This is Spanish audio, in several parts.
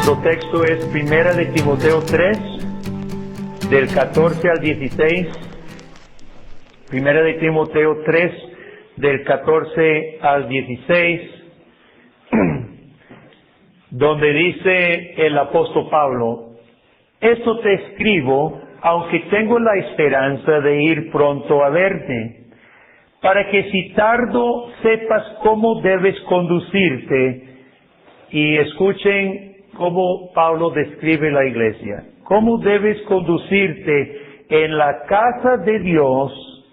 Nuestro texto es Primera de Timoteo 3, del 14 al 16. Primera de Timoteo 3, del 14 al 16, donde dice el apóstol Pablo: esto te escribo, aunque tengo la esperanza de ir pronto a verte, para que si tardo sepas cómo debes conducirte. Y escuchen cómo Pablo describe la iglesia. Cómo debes conducirte en la casa de Dios,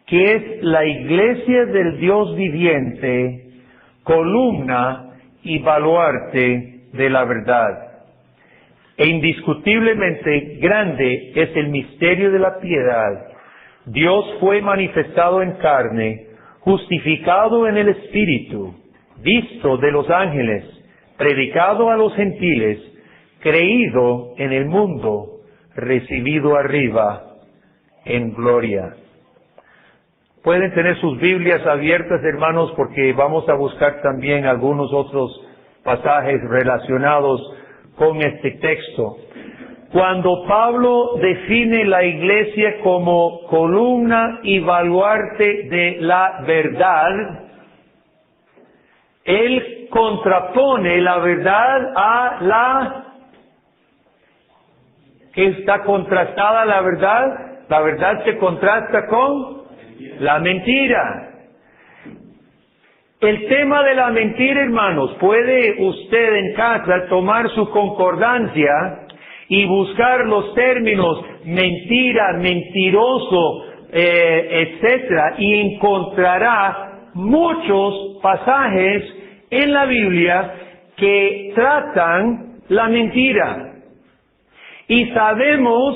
que es la iglesia del Dios viviente, columna y baluarte de la verdad. E indiscutiblemente grande es el misterio de la piedad. Dios fue manifestado en carne, justificado en el Espíritu, visto de los ángeles, predicado a los gentiles, creído en el mundo, recibido arriba en gloria. Pueden tener sus Biblias abiertas, hermanos, porque vamos a buscar también algunos otros pasajes relacionados con este texto. Cuando Pablo define la iglesia como columna y baluarte de la verdad, él contrapone la verdad a la que está contrastada la verdad se contrasta con la mentira. El tema de la mentira, hermanos, puede usted en casa tomar su concordancia y buscar los términos mentira, mentiroso, etcétera, y encontrará muchos pasajes en la Biblia que tratan la mentira. Y sabemos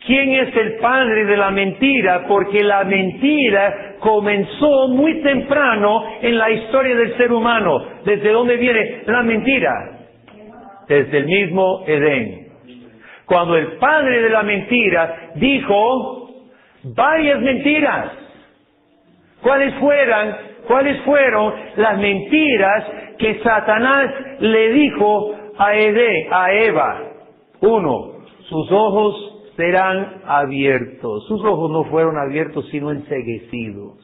quién es el padre de la mentira, porque la mentira comenzó muy temprano en la historia del ser humano. ¿Desde dónde viene la mentira? Desde el mismo Edén. Cuando el padre de la mentira dijo varias mentiras. ¿Cuáles fueron las mentiras que Satanás le dijo a Eva? 1, sus ojos serán abiertos. Sus ojos no fueron abiertos, sino enceguecidos.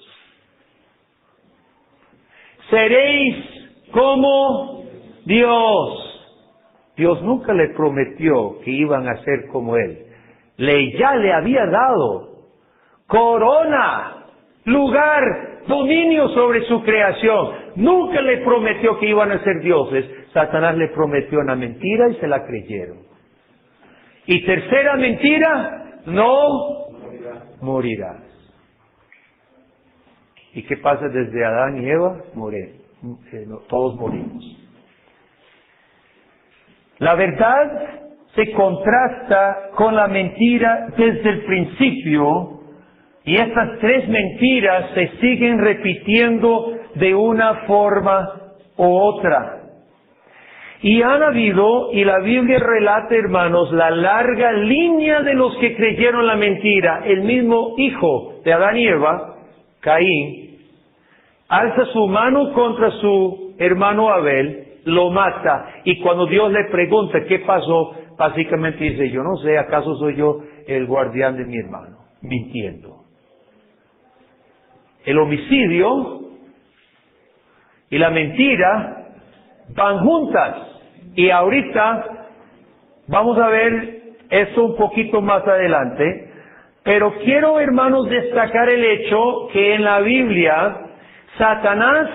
Seréis como Dios. Dios nunca le prometió que iban a ser como Él. Ya le había dado corona, lugar, dominio sobre su creación. Nunca le prometió que iban a ser dioses. Satanás le prometió una mentira y se la creyeron. Y tercera mentira, no morirás. ¿Y qué pasa desde Adán y Eva? Todos morimos. La verdad se contrasta con la mentira desde el principio, y estas tres mentiras se siguen repitiendo de una forma u otra. Y han habido, y la Biblia relata, hermanos, la larga línea de los que creyeron la mentira. El mismo hijo de Adán y Eva, Caín, alza su mano contra su hermano Abel, lo mata, y cuando Dios le pregunta qué pasó, básicamente dice: yo no sé, ¿acaso soy yo el guardián de mi hermano? Mintiendo. El homicidio y la mentira van juntas, y ahorita vamos a ver esto un poquito más adelante, pero quiero, hermanos, destacar el hecho que en la Biblia Satanás,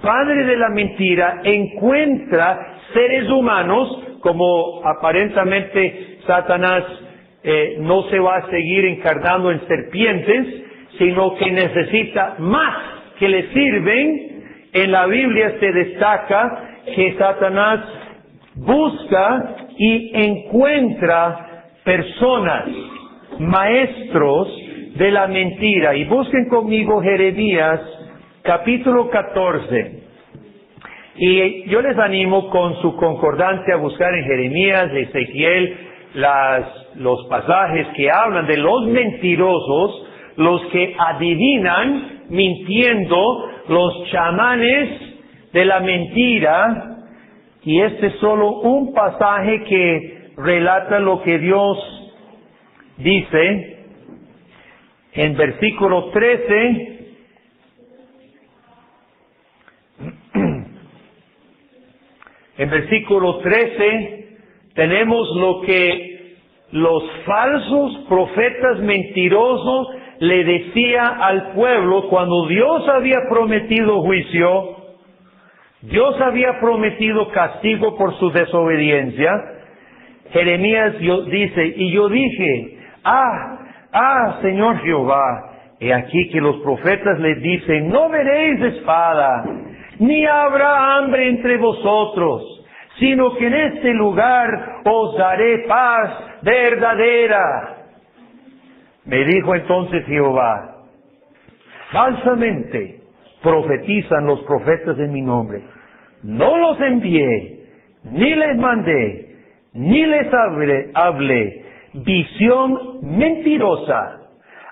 padre de la mentira, encuentra seres humanos, como aparentemente Satanás no se va a seguir encarnando en serpientes, sino que necesita más que le sirven. En la Biblia se destaca que Satanás busca y encuentra personas, maestros de la mentira. Y busquen conmigo Jeremías capítulo 14. Y yo les animo con su concordancia a buscar en Jeremías, Ezequiel, los pasajes que hablan de los mentirosos, los que adivinan mintiendo, los chamanes de la mentira, Y este es solo un pasaje que relata lo que Dios dice en versículo 13. En versículo 13 tenemos lo que los falsos profetas mentirosos le decía al pueblo cuando Dios había prometido juicio, Dios había prometido castigo por su desobediencia. Jeremías dice, y yo dije, Señor Jehová, he aquí que los profetas les dicen, no veréis espada, ni habrá hambre entre vosotros, sino que en este lugar os daré paz verdadera. Me dijo entonces Jehová, falsamente profetizan los profetas en mi nombre. No los envié, ni les mandé, ni les hablé. Visión mentirosa,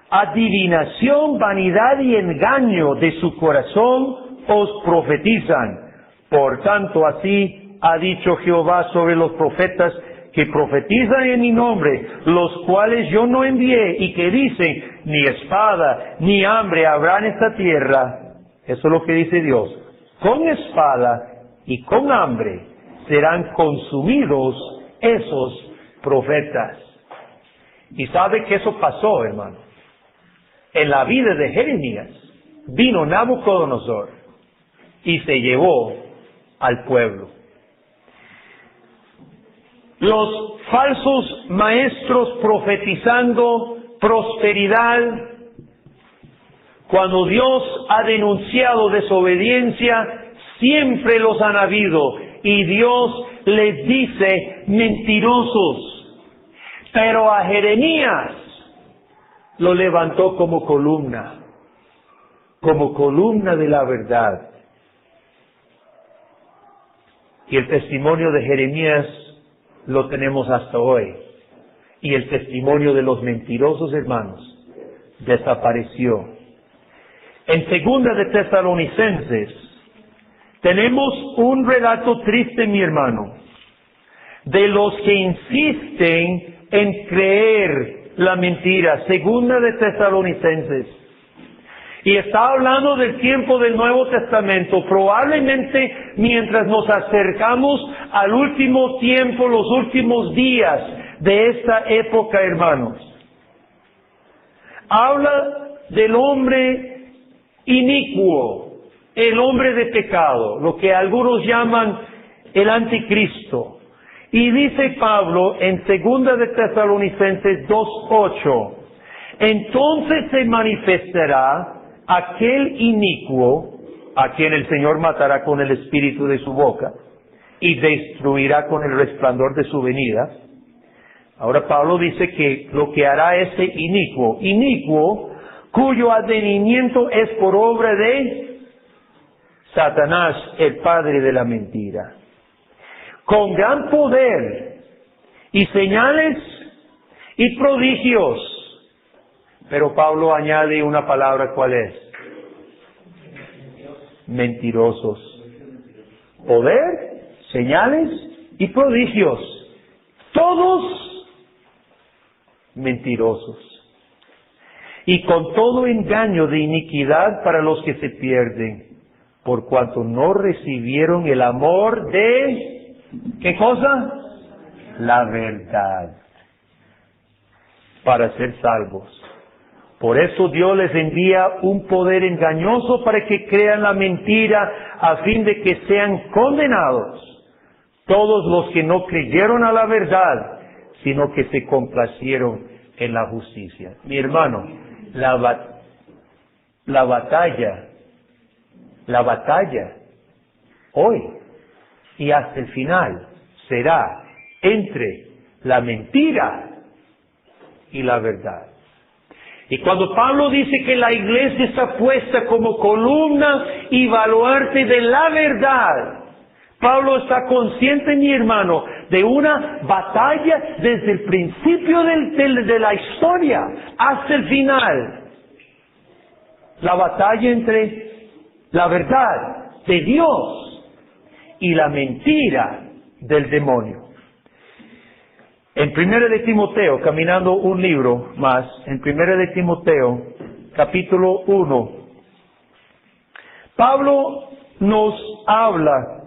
adivinación, vanidad y engaño de su corazón os profetizan. Por tanto, así ha dicho Jehová sobre los profetas que profetizan en mi nombre, los cuales yo no envié, y que dicen, ni espada, ni hambre habrá en esta tierra. Eso es lo que dice Dios. Con espada y con hambre serán consumidos esos profetas. Y sabe que eso pasó, hermano. En la vida de Jeremías vino Nabucodonosor y se llevó al pueblo. Los falsos maestros profetizando prosperidad, cuando Dios ha denunciado desobediencia, siempre los han habido, y Dios les dice mentirosos. Pero a Jeremías lo levantó como columna de la verdad. Y el testimonio de Jeremías lo tenemos hasta hoy. Y el testimonio de los mentirosos hermanos desapareció. En segunda de Tesalonicenses tenemos un relato triste, mi hermano, de los que insisten en creer la mentira. Segunda de Tesalonicenses. Y está hablando del tiempo del Nuevo Testamento, probablemente mientras nos acercamos al último tiempo, los últimos días de esta época, hermanos. Habla del hombre inicuo, el hombre de pecado, lo que algunos llaman el anticristo. Y dice Pablo en segunda de Tesalonicenses 2:8, entonces se manifestará aquel inicuo a quien el Señor matará con el espíritu de su boca y destruirá con el resplandor de su venida. Ahora Pablo dice que lo que hará ese inicuo, cuyo advenimiento es por obra de Satanás, el padre de la mentira, con gran poder y señales y prodigios. Pero Pablo añade una palabra, ¿cuál es? Mentirosos. Poder, señales y prodigios. Todos mentirosos. Y con todo engaño de iniquidad para los que se pierden, por cuanto no recibieron el amor de, ¿qué cosa? La verdad, para ser salvos. Por eso Dios les envía un poder engañoso para que crean la mentira, a fin de que sean condenados todos los que no creyeron a la verdad, sino que se complacieron en la justicia. Mi hermano, la batalla hoy y hasta el final será entre la mentira y la verdad. Y cuando Pablo dice que la iglesia está puesta como columna y baluarte de la verdad, Pablo está consciente, mi hermano, de una batalla desde el principio de la historia hasta el final. La batalla entre la verdad de Dios y la mentira del demonio. En 1 de Timoteo, caminando un libro más, en 1 de Timoteo, capítulo 1, Pablo nos habla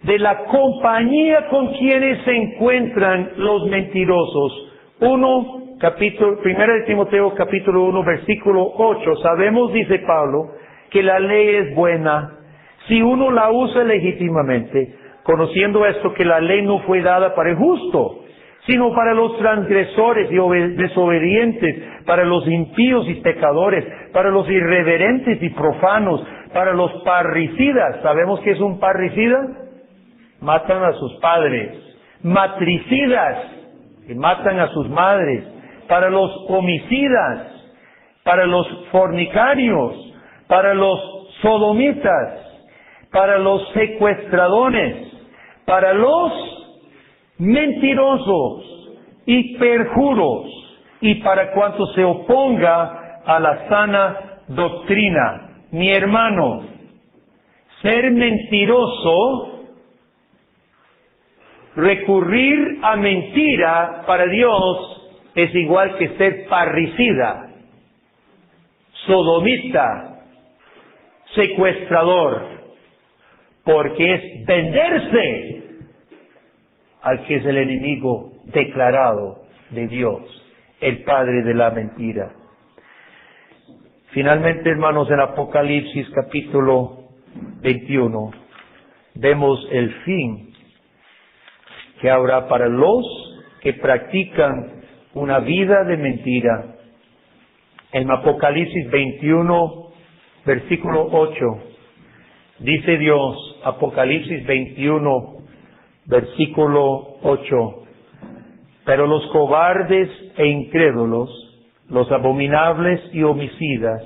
de la compañía con quienes se encuentran los mentirosos. 1 de Timoteo, capítulo 1, versículo 8. Sabemos, dice Pablo, que la ley es buena si uno la usa legítimamente, conociendo esto, que la ley no fue dada para el justo, sino para los transgresores y desobedientes, para los impíos y pecadores, para los irreverentes y profanos, para los parricidas. ¿Sabemos qué es un parricida? Matan a sus padres. Matricidas, que matan a sus madres. Para los homicidas, para los fornicarios, para los sodomitas, para los secuestradores, para los mentirosos y perjuros, y para cuanto se oponga a la sana doctrina. Mi hermano, ser mentiroso, recurrir a mentira para Dios es igual que ser parricida, sodomita, secuestrador, porque es venderse al que es el enemigo declarado de Dios, el padre de la mentira. Finalmente, hermanos, en Apocalipsis capítulo 21, vemos el fin que habrá para los que practican una vida de mentira. En Apocalipsis 21, versículo 8, dice Dios, Apocalipsis 21, versículo 8, pero los cobardes e incrédulos, los abominables y homicidas,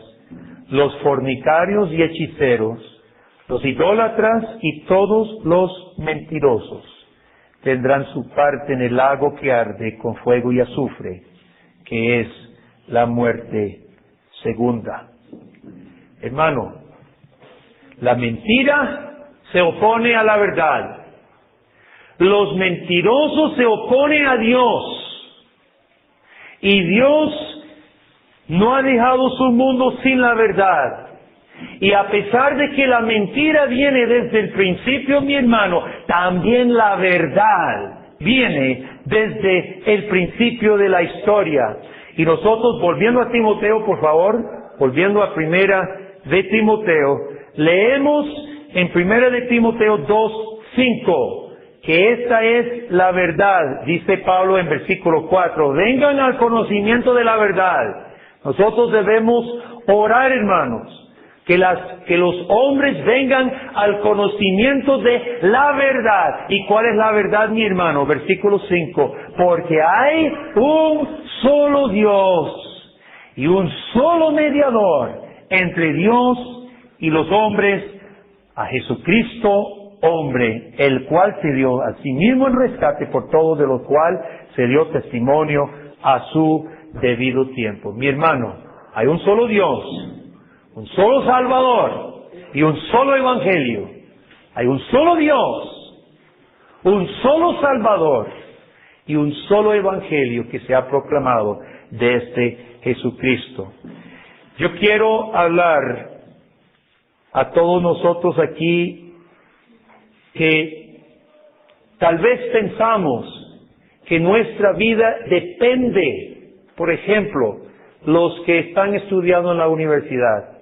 los fornicarios y hechiceros, los idólatras y todos los mentirosos, tendrán su parte en el lago que arde con fuego y azufre, que es la muerte segunda. Hermano, la mentira se opone a la verdad. Los mentirosos se oponen a Dios. Y Dios no ha dejado su mundo sin la verdad. Y a pesar de que la mentira viene desde el principio, mi hermano, también la verdad viene desde el principio de la historia. Y nosotros, volviendo a Timoteo, por favor, volviendo a 1 de Timoteo, leemos en 1 de Timoteo 2:5, que esta es la verdad, dice Pablo en versículo 4, vengan al conocimiento de la verdad. Nosotros debemos orar, hermanos, que los hombres vengan al conocimiento de la verdad. ¿Y cuál es la verdad, mi hermano? Versículo 5, porque hay un solo Dios y un solo mediador entre Dios y los hombres, a Jesucristo, hombre, el cual se dio a sí mismo en rescate por todo, de lo cual se dio testimonio a su debido tiempo. Mi hermano, hay un solo Dios, un solo Salvador y un solo Evangelio. Hay un solo Dios, un solo Salvador y un solo Evangelio que se ha proclamado desde Jesucristo. Yo quiero hablar a todos nosotros aquí que tal vez pensamos que nuestra vida depende, por ejemplo, los que están estudiando en la universidad.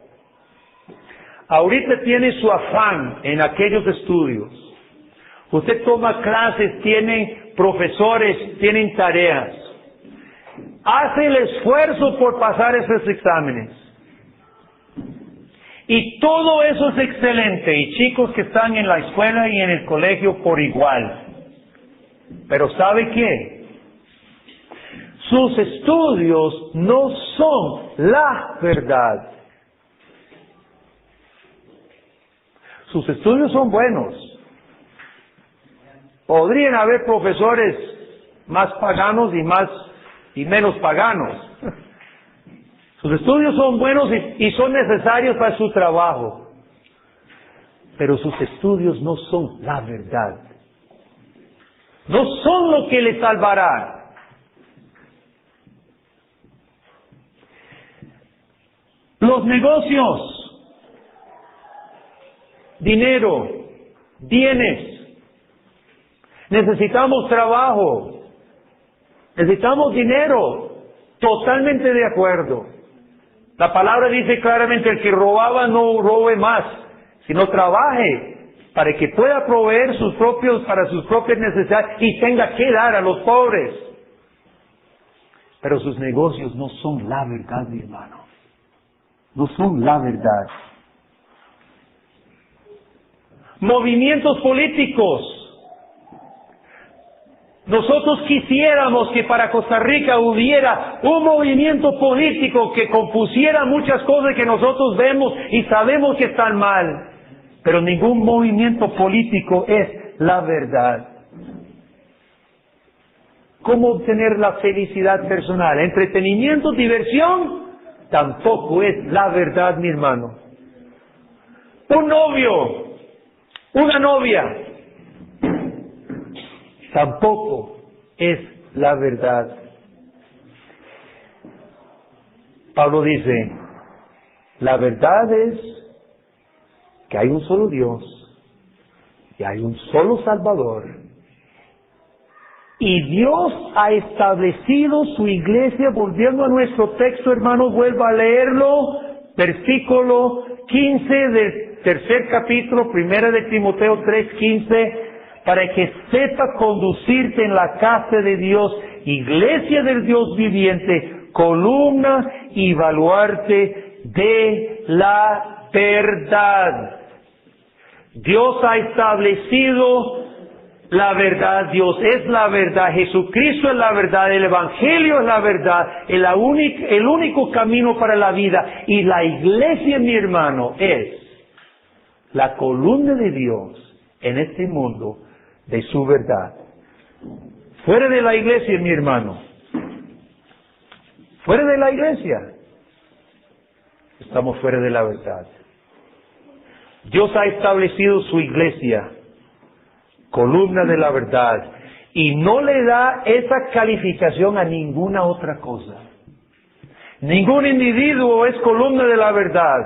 Ahorita tiene su afán en aquellos estudios. Usted toma clases, tiene profesores, tienen tareas. Hace el esfuerzo por pasar esos exámenes. Y todo eso es excelente. Y chicos que están en la escuela y en el colegio por igual. Pero ¿sabe qué? Sus estudios no son la verdad. Sus estudios son buenos. Podrían haber profesores más paganos y menos paganos. Sus estudios son buenos y son necesarios para su trabajo. pero sus estudios no son la verdad. No son lo que le salvará. Los negocios, dinero, bienes, necesitamos trabajo, necesitamos dinero, totalmente de acuerdo. La palabra dice claramente, el que robaba no robe más, sino trabaje para que pueda proveer para sus propias necesidades y tenga que dar a los pobres. Pero sus negocios no son la verdad, mi hermano. No son la verdad. Movimientos políticos. Nosotros quisiéramos que para Costa Rica hubiera un movimiento político que compusiera muchas cosas que nosotros vemos y sabemos que están mal. Pero ningún movimiento político es la verdad. ¿Cómo obtener la felicidad personal? Entretenimiento, diversión, tampoco es la verdad, mi hermano. Un novio, una novia, tampoco es la verdad. Pablo dice, la verdad es que hay un solo Dios y hay un solo Salvador. Y Dios ha establecido su iglesia, volviendo a nuestro texto, hermanos, vuelva a leerlo, versículo 15 del tercer capítulo, 1 de Timoteo 3:15, para que sepa conducirte en la casa de Dios, iglesia del Dios viviente, columna y baluarte de la verdad. Dios ha establecido la verdad, Dios es la verdad, Jesucristo es la verdad, el Evangelio es la verdad, el único camino para la vida. Y la iglesia, mi hermano, es la columna de Dios en este mundo de su verdad. Fuera de la iglesia, mi hermano, fuera de la iglesia, estamos fuera de la verdad. Dios ha establecido su iglesia, columna de la verdad, y no le da esa calificación a ninguna otra cosa. Ningún individuo es columna de la verdad.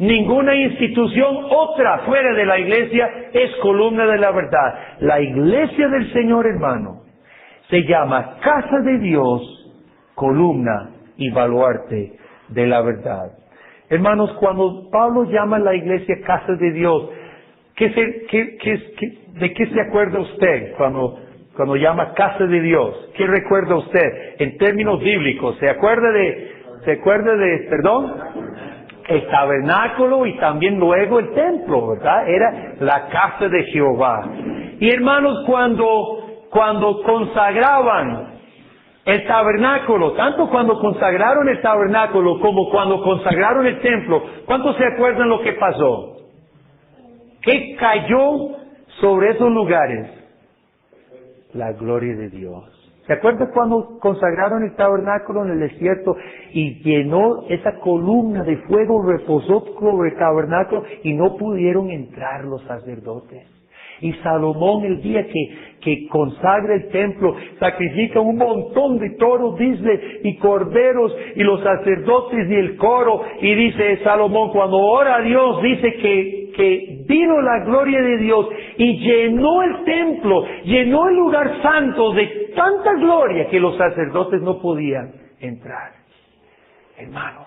Ninguna institución otra fuera de la iglesia es columna de la verdad. La iglesia del Señor, hermano, se llama casa de Dios, columna y baluarte de la verdad. Hermanos, cuando Pablo llama a la iglesia casa de Dios, ¿de qué se acuerda usted cuando llama casa de Dios? ¿Qué recuerda usted en términos bíblicos? ¿Se acuerda de el tabernáculo y también luego el templo, ¿verdad? Era la casa de Jehová. Y hermanos, cuando consagraban el tabernáculo, tanto cuando consagraron el tabernáculo como cuando consagraron el templo, ¿cuántos se acuerdan lo que pasó? ¿Qué cayó sobre esos lugares? La gloria de Dios. ¿Se acuerdan cuando consagraron el tabernáculo en el desierto y llenó esa columna de fuego, reposó sobre el tabernáculo y no pudieron entrar los sacerdotes? Y Salomón, el día que consagra el templo, sacrifica un montón de toros, dice, y corderos, y los sacerdotes y el coro, y dice Salomón, cuando ora a Dios, dice que vino la gloria de Dios y llenó el templo, llenó el lugar santo de tanta gloria que los sacerdotes no podían entrar. Hermanos,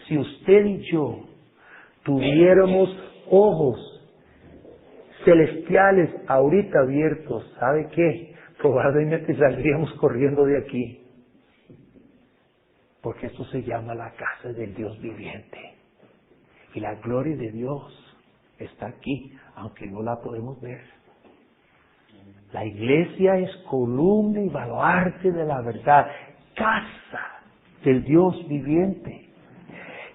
si usted y yo tuviéramos ojos celestiales ahorita abiertos, ¿sabe qué? Probablemente saldríamos corriendo de aquí. Porque esto se llama la casa del Dios viviente. Y la gloria de Dios está aquí, aunque no la podemos ver. La iglesia es columna y baluarte de la verdad, casa del Dios viviente.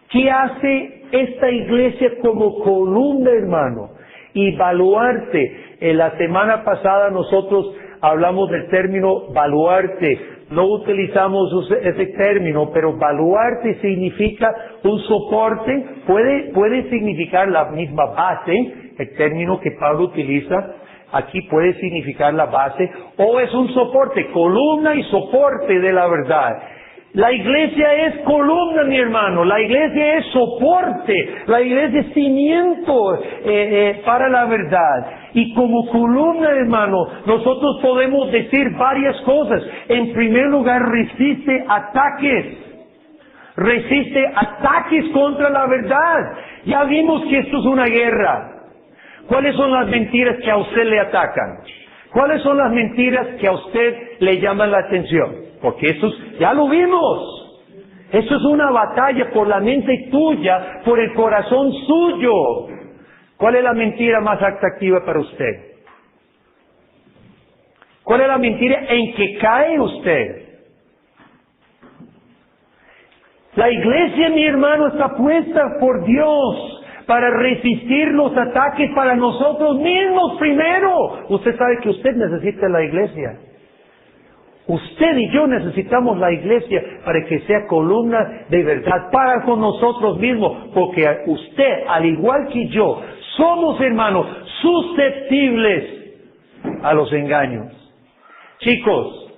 ¿Qué hace esta iglesia como columna, hermano? Y baluarte. En la semana pasada nosotros hablamos del término baluarte. no utilizamos ese término, pero baluarte significa un soporte, puede significar la misma base, el término que Pablo utiliza aquí puede significar la base, o es un soporte, columna y soporte de la verdad. La iglesia es columna, mi hermano, la iglesia es soporte, la iglesia es cimiento para la verdad. Y como columna, hermano, nosotros podemos decir varias cosas. En primer lugar, resiste ataques contra la verdad. Ya vimos que esto es una guerra. ¿Cuáles son las mentiras que a usted le atacan? ¿Cuáles son las mentiras que a usted le llaman la atención? Porque eso ya lo vimos. Eso es una batalla por la mente tuya, por el corazón suyo. ¿Cuál es la mentira más atractiva para usted? ¿Cuál es la mentira en que cae usted? La iglesia, mi hermano, está puesta por Dios para resistir los ataques para nosotros mismos primero. Usted sabe que usted necesita la iglesia. Usted y yo necesitamos la iglesia para que sea columna de verdad para con nosotros mismos, porque usted, al igual que yo, somos, hermanos, susceptibles a los engaños. Chicos,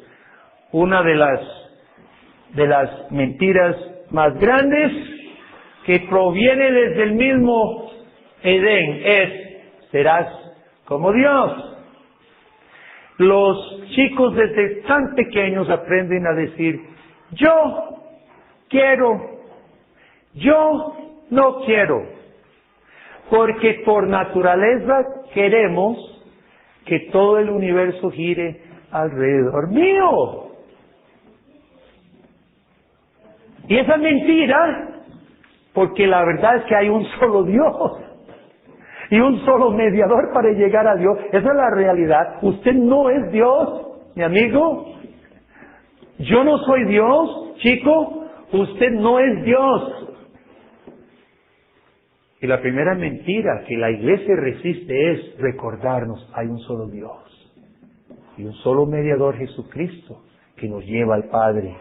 una de las mentiras más grandes que proviene desde el mismo Edén es: serás como Dios. Los chicos desde tan pequeños aprenden a decir: yo quiero, yo no quiero. Porque por naturaleza queremos que todo el universo gire alrededor mío. Y esa es mentira, porque la verdad es que hay un solo Dios y un solo mediador para llegar a Dios. Esa es la realidad. Usted no es Dios, mi amigo. Yo no soy Dios, chico. Usted no es Dios. Y la primera mentira que la iglesia resiste es recordarnos: hay un solo Dios y un solo mediador, Jesucristo, que nos lleva al Padre.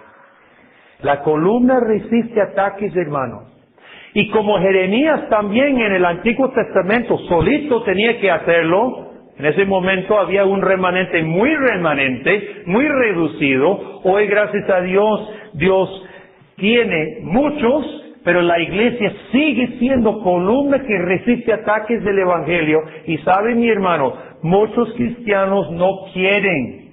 La columna resiste ataques, hermano. Y como Jeremías también en el Antiguo Testamento solito tenía que hacerlo, en ese momento había un remanente, muy reducido. Hoy, gracias a Dios, Dios tiene muchos, pero la iglesia sigue siendo columna que resiste ataques del Evangelio. Y sabe, mi hermano, muchos cristianos no quieren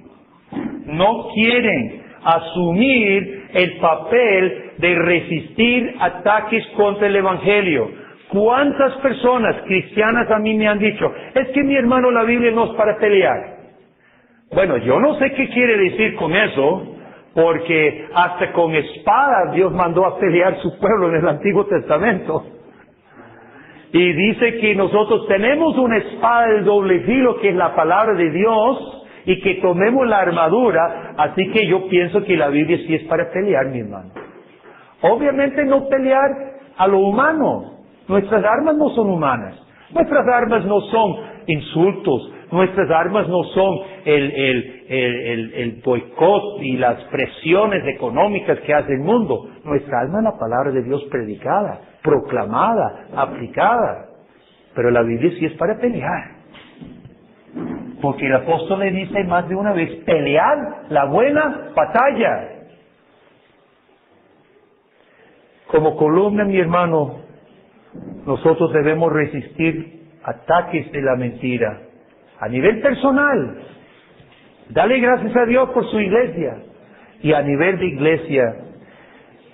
asumir el papel de resistir ataques contra el Evangelio. ¿Cuántas personas cristianas a mí me han dicho: es que, mi hermano, la Biblia no es para pelear? Bueno, yo no sé qué quiere decir con eso, porque hasta con espadas Dios mandó a pelear su pueblo en el Antiguo Testamento. Y dice que nosotros tenemos una espada de doble filo, que es la palabra de Dios, y que tomemos la armadura. Así que yo pienso que la Biblia sí es para pelear, mi hermano. Obviamente no pelear a lo humano. Nuestras armas no son humanas. Nuestras armas no son insultos. Nuestras armas no son el boicot y las presiones económicas que hace el mundo. Nuestra arma es la palabra de Dios predicada, proclamada, aplicada. Pero la Biblia sí es para pelear. Porque el apóstol le dice más de una vez: pelead la buena batalla. Como columna, mi hermano, nosotros debemos resistir ataques de la mentira. A nivel personal, dale gracias a Dios por su iglesia. Y a nivel de iglesia,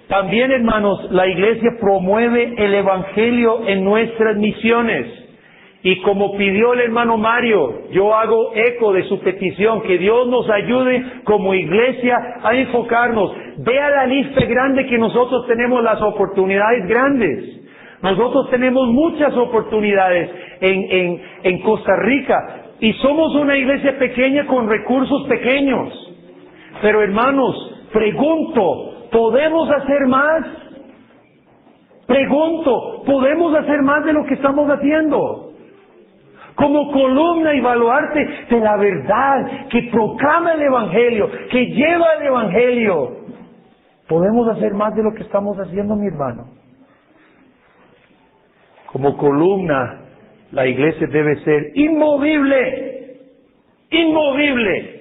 también, hermanos, la iglesia promueve el Evangelio en nuestras misiones. Y como pidió el hermano Mario, yo hago eco de su petición: que Dios nos ayude como iglesia a enfocarnos. Vea la lista grande que nosotros tenemos, las oportunidades grandes. Nosotros tenemos muchas oportunidades en Costa Rica, y somos una iglesia pequeña con recursos pequeños. Pero, hermanos, pregunto: ¿podemos hacer más? Pregunto: ¿podemos hacer más de lo que estamos haciendo? como columna y baluarte de la verdad, que proclama el Evangelio, que lleva el Evangelio. ¿Podemos hacer más de lo que estamos haciendo, mi hermano? Como columna, la iglesia debe ser inmovible, inmovible.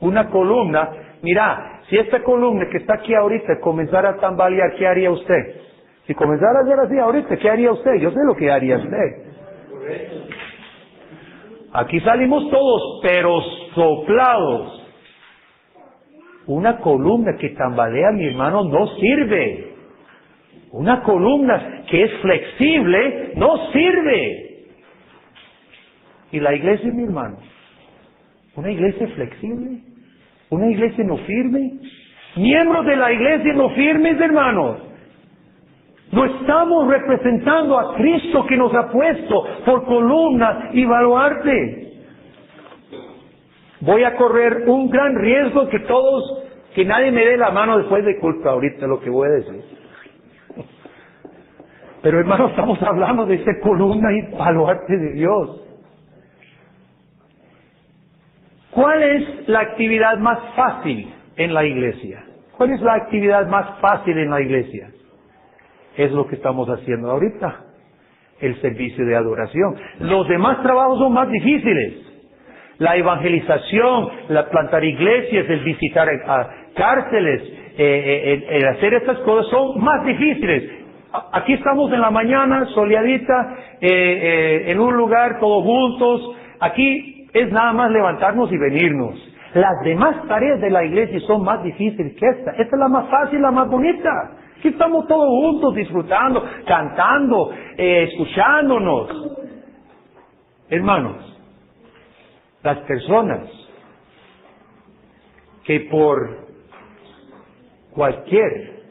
Una columna, mira, si esta columna que está aquí ahorita comenzara a tambalear, ¿qué haría usted? Si comenzara a hacer así ahorita, ¿qué haría usted? Yo sé lo que haría usted. Aquí salimos todos, pero soplados. Una columna que tambalea, mi hermano, no sirve. Una columna que es flexible no sirve. Y la iglesia, mi hermano, una iglesia flexible, una iglesia no firme, miembros de la iglesia no firmes, hermanos. No estamos representando a Cristo que nos ha puesto por columna y baluarte. Voy a correr un gran riesgo que nadie me dé la mano después de culpa ahorita lo que voy a decir. Pero hermanos, estamos hablando de esa columna y baluarte de Dios. ¿Cuál es la actividad más fácil en la iglesia? ¿Cuál es la actividad más fácil en la iglesia? Es lo que estamos haciendo ahorita, el servicio de adoración. Los demás trabajos son más difíciles. La evangelización, la plantar iglesias, el visitar a cárceles, el hacer estas cosas son más difíciles. Aquí estamos en la mañana, soleadita, en un lugar, todos juntos. Aquí es nada más levantarnos y venirnos. Las demás tareas de la iglesia son más difíciles que esta. Esta es la más fácil, la más bonita. Aquí estamos todos juntos disfrutando, cantando, escuchándonos. Hermanos, las personas que por cualquier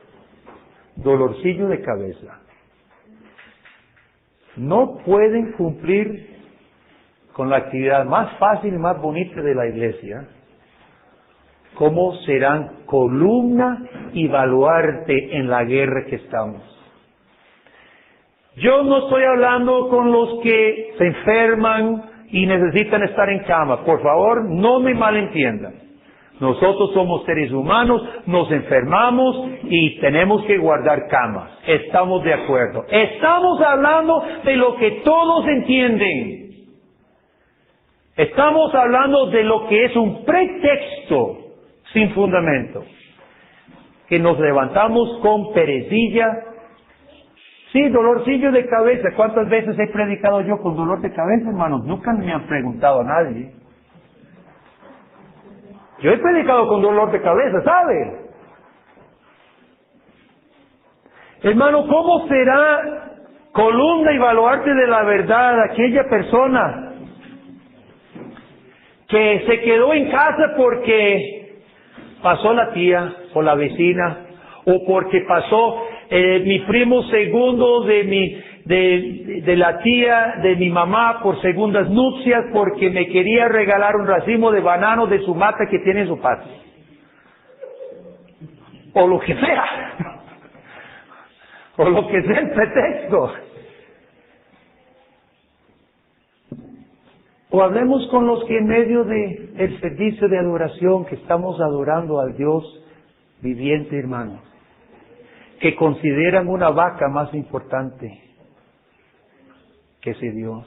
dolorcillo de cabeza no pueden cumplir con la actividad más fácil y más bonita de la iglesia, ¿cómo serán columna y baluarte en la guerra que estamos? Yo no estoy hablando con los que se enferman y necesitan estar en cama. Por favor, no me malentiendan. Nosotros somos seres humanos, nos enfermamos y tenemos que guardar camas. Estamos de acuerdo. Estamos hablando de lo que todos entienden. Estamos hablando de lo que es un pretexto sin fundamento. Que nos levantamos con perecilla. Sí, dolorcillo de cabeza. ¿Cuántas veces he predicado yo con dolor de cabeza, hermanos? Nunca me han preguntado a nadie. Yo he predicado con dolor de cabeza, ¿sabe? Hermano, ¿cómo será columna y baluarte de la verdad aquella persona que se quedó en casa porque pasó la tía o la vecina, o porque pasó mi primo segundo de la tía de mi mamá por segundas nupcias, porque me quería regalar un racimo de bananos de su mata que tiene en su patio? O lo que sea. O lo que sea el pretexto. O hablemos con los que en medio del servicio de adoración que estamos adorando al Dios viviente, hermanos, que consideran una vaca más importante que ese Dios.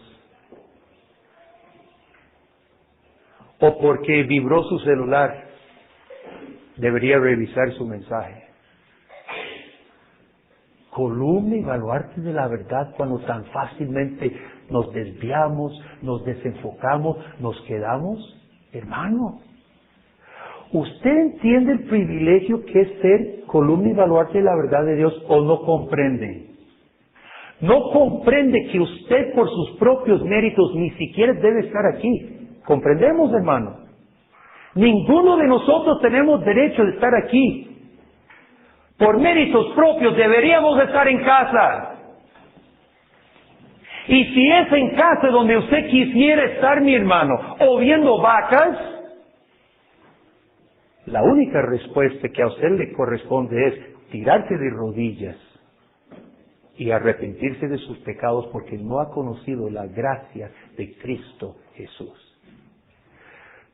O porque vibró su celular, debería revisar su mensaje. Columna y baluarte de la verdad cuando tan fácilmente nos desviamos, nos desenfocamos, nos quedamos. Hermano, ¿usted entiende el privilegio que es ser columna y baluarte de la verdad de Dios o no comprende? No comprende que usted por sus propios méritos ni siquiera debe estar aquí. ¿Comprendemos, hermano? Ninguno de nosotros tenemos derecho de estar aquí. Por méritos propios deberíamos estar en casa. Y si es en casa donde usted quisiera estar, mi hermano, o viendo vacas, la única respuesta que a usted le corresponde es tirarse de rodillas y arrepentirse de sus pecados porque no ha conocido la gracia de Cristo Jesús.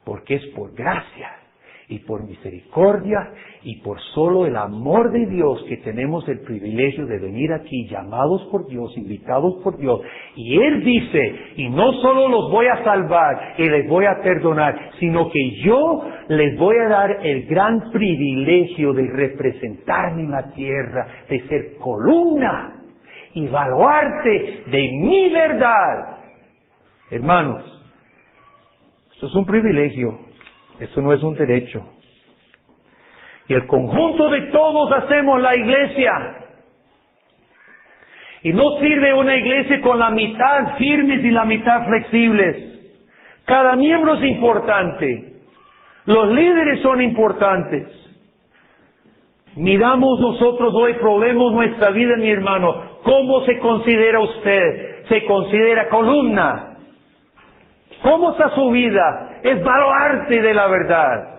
Porque es por gracia y por misericordia y por solo el amor de Dios que tenemos el privilegio de venir aquí, llamados por Dios, invitados por Dios. Y Él dice, y no solo los voy a salvar y les voy a perdonar, sino que yo les voy a dar el gran privilegio de representarme en la tierra, de ser columna y baluarte de mi verdad. Hermanos, esto es un privilegio, esto no es un derecho. Y el conjunto de todos hacemos la iglesia. Y no sirve una iglesia con la mitad firmes y la mitad flexibles. Cada miembro es importante. Los líderes son importantes. Miramos nosotros hoy, probemos nuestra vida, mi hermano. ¿Cómo se considera usted? ¿Se considera columna? ¿Cómo está su vida? Es baluarte de la verdad.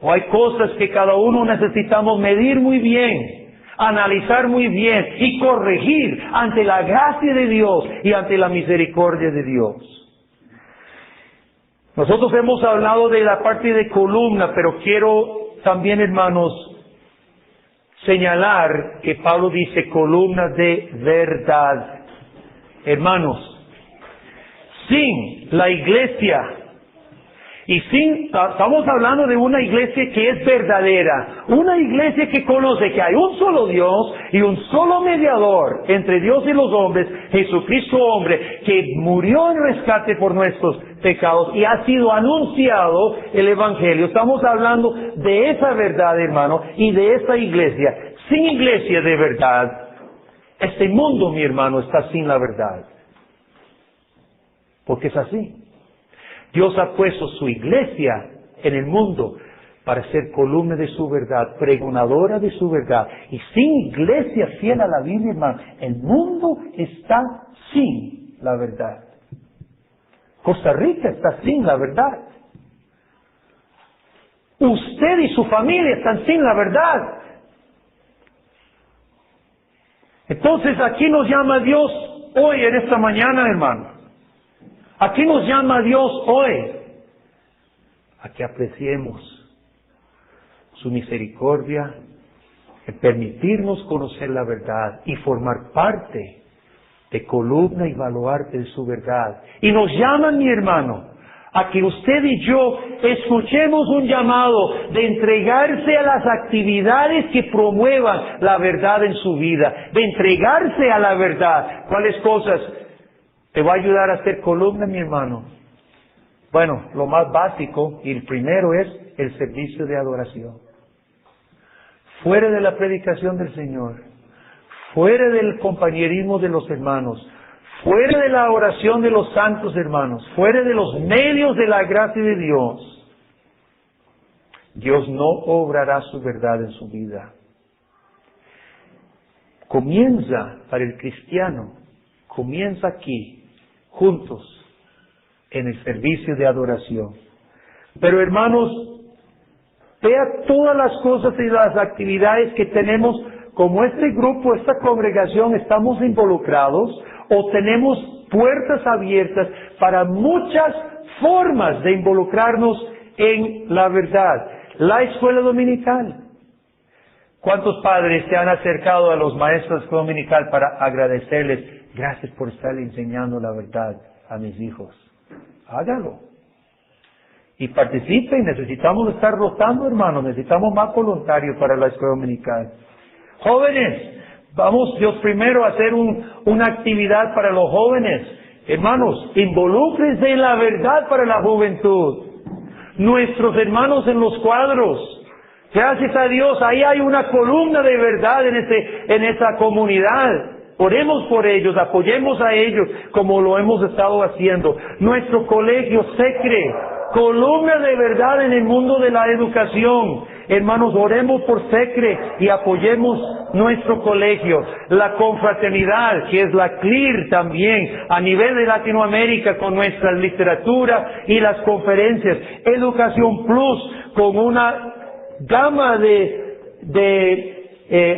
O hay cosas que cada uno necesitamos medir muy bien, analizar muy bien y corregir ante la gracia de Dios y ante la misericordia de Dios. Nosotros hemos hablado de la parte de columna, pero quiero también, hermanos, señalar que Pablo dice columna de verdad. Hermanos, sin la iglesia, estamos hablando de una iglesia que es verdadera, una iglesia que conoce que hay un solo Dios y un solo mediador entre Dios y los hombres, Jesucristo hombre, que murió en rescate por nuestros pecados y ha sido anunciado el Evangelio. Estamos hablando de esa verdad, hermano, y de esa iglesia. Sin iglesia de verdad, este mundo, mi hermano, está sin la verdad. Porque es así. Dios ha puesto su iglesia en el mundo para ser columna de su verdad, pregonadora de su verdad. Y sin iglesia fiel a la Biblia, hermano, el mundo está sin la verdad. Costa Rica está sin la verdad. Usted y su familia están sin la verdad. Entonces aquí nos llama Dios hoy, en esta mañana, hermano. Aquí nos llama Dios hoy a que apreciemos su misericordia, en permitirnos conocer la verdad y formar parte de columna y baluarte de su verdad. Y nos llama, mi hermano, a que usted y yo escuchemos un llamado de entregarse a las actividades que promuevan la verdad en su vida, de entregarse a la verdad. ¿Cuáles cosas te va a ayudar a ser columna, mi hermano? Bueno, lo más básico y el primero es el servicio de adoración. Fuera de la predicación del Señor, fuera del compañerismo de los hermanos, fuera de la oración de los santos hermanos, fuera de los medios de la gracia de Dios, Dios no obrará su verdad en su vida. Comienza para el cristiano, comienza aquí, juntos, en el servicio de adoración. Pero hermanos, vea todas las cosas y las actividades que tenemos, como este grupo, esta congregación, estamos involucrados o tenemos puertas abiertas para muchas formas de involucrarnos en la verdad. La escuela dominical. ¿Cuántos padres se han acercado a los maestros dominical para agradecerles? Gracias por estar enseñando la verdad a mis hijos. Hágalo. Y participe, necesitamos estar rotando, hermanos, necesitamos más voluntarios para la escuela dominical. Jóvenes, vamos Dios primero a hacer una actividad para los jóvenes. Hermanos, involúcrense en la verdad para la juventud. Nuestros hermanos en los cuadros, gracias a Dios, ahí hay una columna de verdad en esa comunidad. Oremos por ellos, apoyemos a ellos como lo hemos estado haciendo. Nuestro colegio SECRE, columna de verdad en el mundo de la educación. Hermanos, oremos por SECRE y apoyemos nuestro colegio. La confraternidad, que es la CLIR también, a nivel de Latinoamérica con nuestra literatura y las conferencias. Educación Plus, con una gama de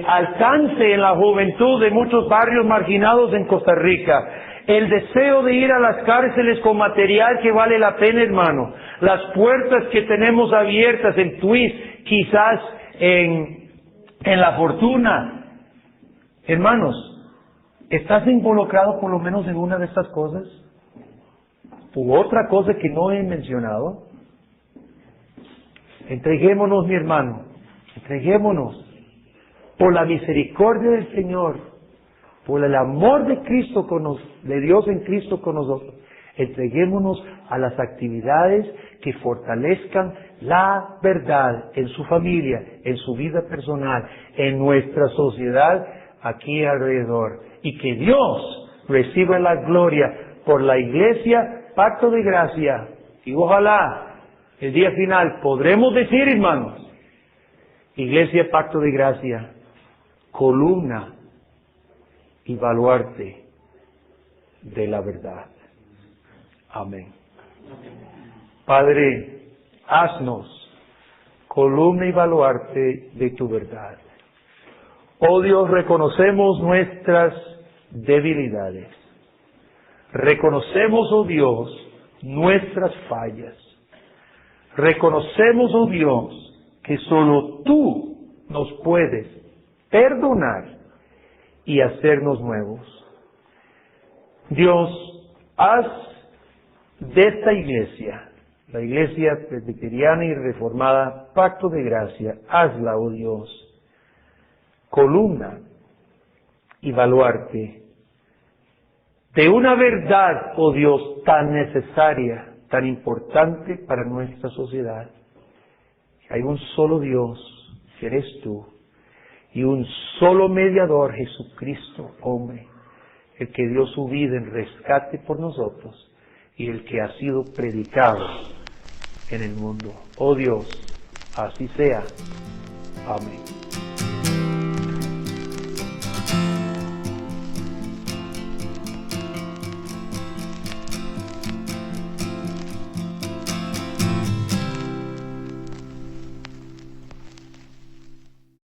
alcance en la juventud de muchos barrios marginados en Costa Rica. El deseo de ir a las cárceles con material que vale la pena, hermano. Las puertas que tenemos abiertas en Twist, quizás en La Fortuna. Hermanos, ¿estás involucrado por lo menos en una de estas cosas? U otra cosa que no he mencionado. Entreguémonos, mi hermano, entreguémonos por la misericordia del Señor, por el amor de Cristo de Dios en Cristo con nosotros. Entreguémonos a las actividades que fortalezcan la verdad en su familia, en su vida personal, en nuestra sociedad aquí alrededor. Y que Dios reciba la gloria por la Iglesia, Pacto de Gracia. Y ojalá el día final podremos decir, hermanos, Iglesia, Pacto de Gracia, columna y baluarte de la verdad. Amén. Padre, haznos columna y baluarte de tu verdad. Oh Dios, reconocemos nuestras debilidades. Reconocemos, oh Dios, nuestras fallas. Reconocemos, oh Dios, que solo tú nos puedes perdonar y hacernos nuevos. Dios, haz de esta iglesia, la iglesia presbiteriana y reformada, Pacto de Gracia, hazla, oh Dios, columna y baluarte de una verdad, oh Dios, tan necesaria, tan importante para nuestra sociedad. Hay un solo Dios, que eres tú, y un solo mediador, Jesucristo, hombre, el que dio su vida en rescate por nosotros y el que ha sido predicado en el mundo. Oh Dios, así sea. Amén.